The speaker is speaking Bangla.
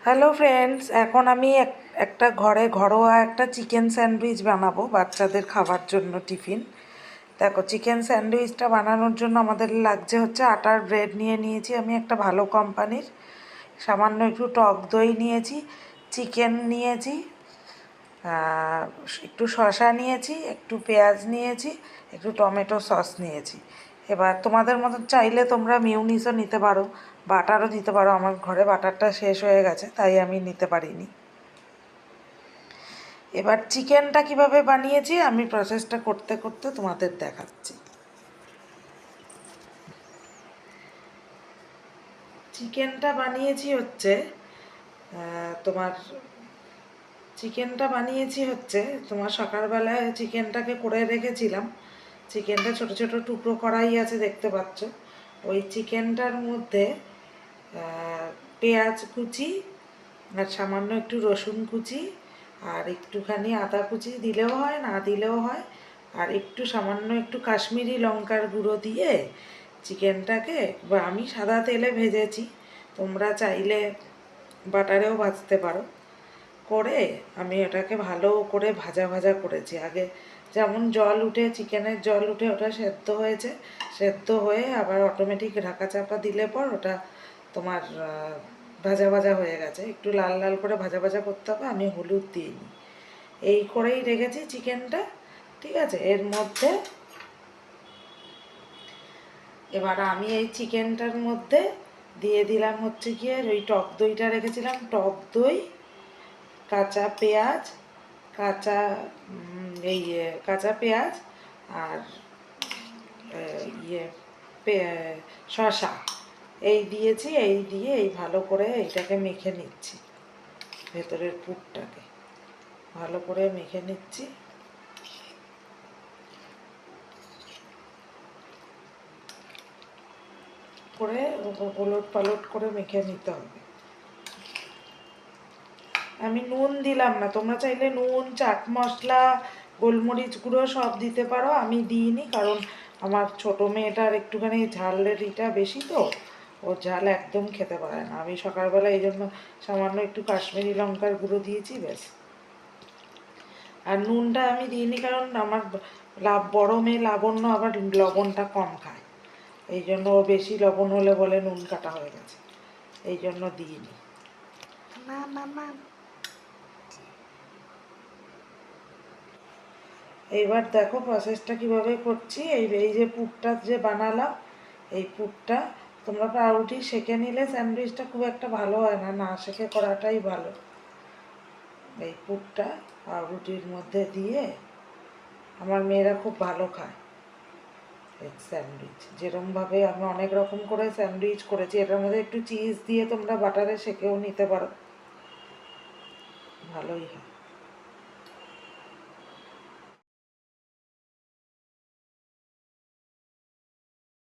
হ্যালো ফ্রেন্ডস, এখন আমি একটা ঘরোয়া একটা চিকেন স্যান্ডউইচ বানাবো বাচ্চাদের খাবার জন্য টিফিন। দেখো, চিকেন স্যান্ডউইচটা বানানোর জন্য আমাদের লাগছে হচ্ছে আটার ব্রেড নিয়েছি আমি একটা ভালো কোম্পানির, সামান্য একটু টক দই নিয়েছি, চিকেন নিয়েছি, একটু শসা নিয়েছি, একটু পেঁয়াজ নিয়েছি, একটু টমেটো সস নিয়েছি। এবার তোমাদের মতন চাইলে তোমরা মিউনিসও নিতে পারো, বাটারও দিতে পারো। আমার ঘরে বাটারটা শেষ হয়ে গেছে তাই আমি নিতে পারিনি। এবার চিকেনটা কিভাবে বানিয়েছি আমি প্রসেসটা করতে করতে তোমাদের দেখাচ্ছি। চিকেনটা বানিয়েছি হচ্ছে তোমার তোমার সকালবেলায় চিকেনটাকে করে রেখেছিলাম। চিকেনটা ছোট ছোট টুকরো করাই আছে, দেখতে পাচ্ছ। ওই চিকেনটার মধ্যে পেঁয়াজ কুচি আর সামান্য একটু রসুন কুচি আর একটুখানি আদা কুচি দিলেও হয়, না দিলেও হয়, আর একটু সামান্য একটু কাশ্মীরি লঙ্কার গুঁড়ো দিয়ে চিকেনটাকে, বা আমি সাদা তেলে ভেজেছি, তোমরা চাইলে বাটারেও ভাজতে পারো, করে আমি এটাকে ভালো করে ভাজা ভাজা করেছি। আগে যেমন জল উঠে, চিকেনের জল উঠে ওটা সেদ্ধ হয়েছে, সেদ্ধ হয়ে আবার অটোমেটিক ঢাকা চাপা দিলে পর ওটা তোমার ভাজা ভাজা হয়ে গেছে। একটু লাল লাল করে ভাজা ভাজা করতে হবে, আমি হলুদ দিইনি। এই করেই রেখেছি চিকেনটা, ঠিক আছে। এর মধ্যে এবার আমি এই চিকেনটার মধ্যে দিয়ে দিলাম হচ্ছে গিয়ে ওই টক দইটা রেখেছিলাম, টক দই, কাঁচা পেঁয়াজ, কাঁচা কাঁচা পেঁয়াজ আর ইয়ে শসা, এই দিয়েছি। এই দিয়ে এই ভালো করে এইটাকে মেখে নিচ্ছি, ভেতরের পুরটাকে ভালো করে মেখে নিচ্ছি। করে ওলট পালট করে মেখে নিতে হবে। আমি নুন দিলাম না, তোমরা চাইলে নুন, চাট মশলা, গোলমরিচ গুঁড়ো সব দিতে পারো, আমি দিইনি কারণ আমার ছোটো মেয়েটার একটুখানি ঝালের বেশি, তো ও ঝাল একদম খেতে পারে না। আমি সকালবেলা এই জন্য সামান্য একটু কাশ্মীরি লঙ্কার গুঁড়ো দিয়েছি, ব্যাস। আর নুনটা আমি দিইনি কারণ আমার বড় মেয়ে লাবণ্য আবার লবণটা কম খায়, এই জন্য ও বেশি লবণ হলে বলে নুন কাটা হয়ে গেছে, এই জন্য দিইনি। এইবার দেখো প্রসেসটা কিভাবে করছি। এই যে পুরটা যে বানালাম, এই পুরটা তোমরা পাউরুটি সেঁকে নিলে স্যান্ডউইচটা খুব একটা ভালো হয় না, না সেঁকে করাটাই ভালো। এই পুরটা পাউরুটির মধ্যে দিয়ে, আমার মেয়েরা খুব ভালো খায় এই স্যান্ডউইচ। যেরকমভাবে আমি অনেক রকম করে স্যান্ডউইচ করেছি, এটার মধ্যে একটু চিজ দিয়ে তোমরা বাটারে সেঁকেও নিতে পারো, ভালোই হয়।